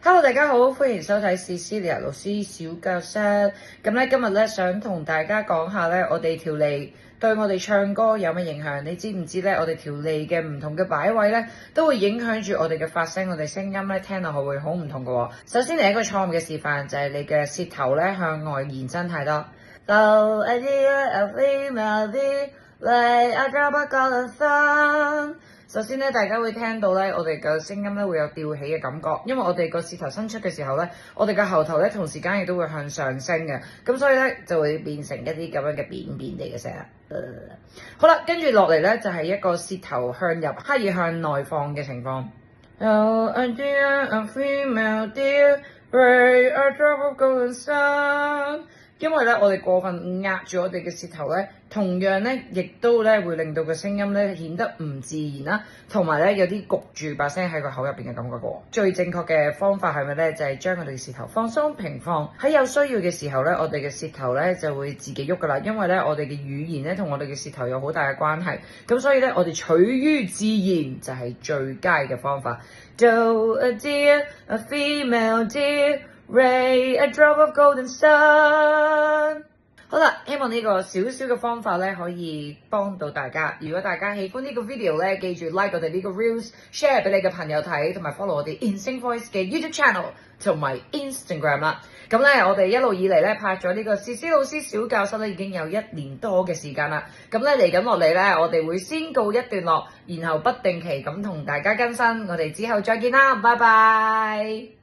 Hello，大家好，歡迎收睇 Cecilia 老師小教室。咁咧今日咧想同大家講下咧，我哋條脷對我哋唱歌有乜影響？你知唔知咧？我哋條脷嘅唔同嘅擺位咧，都會影響住我哋嘅發聲，我哋聲音咧聽落去會好唔同嘅喎。首先嚟一個錯誤嘅示範，就係你嘅舌頭咧向外延伸太多。首先咧，大家會聽到咧，我哋嘅聲音咧會有吊起嘅感覺，因為我哋個舌頭伸出嘅時候咧，我哋嘅後頭咧同時間亦都會向上升嘅，咁所以咧就會變成一啲咁樣嘅扁扁地嘅聲。好啦，跟住落嚟咧就係一個舌頭向入，刻意向內放嘅情況。因為咧，我哋過分壓住我哋嘅舌頭咧，同樣咧，亦都咧會令到個聲音咧顯得唔自然啦，同埋咧有啲焗住把聲喺個口入邊嘅感覺嘅。最正確嘅方法係咪咧？就係將我哋嘅舌頭放鬆平放，喺有需要嘅時候咧，我哋嘅舌頭咧就會自己喐噶啦。因為咧，我哋嘅語言咧同我哋嘅舌頭有好大嘅關係，咁所以咧，我哋取於自然就係最佳嘅方法。Do a dear, a female deer, ray a drop of golden sun。好啦，希望呢個小小嘅方法咧可以幫到大家。如果大家喜歡呢個 video 咧，記住 like 我哋呢個 reels，share 俾你嘅朋友睇，同埋 follow 我哋 Insane Voice 嘅 YouTube channel 同埋 Instagram 啦。咁咧，我哋一路以嚟咧拍咗呢個 CC 老師小教室咧，已經有1年多嘅時間啦。咁咧嚟緊落嚟咧，我哋會先告一段落，然後不定期咁同大家更新。我哋之後再見啦，拜拜。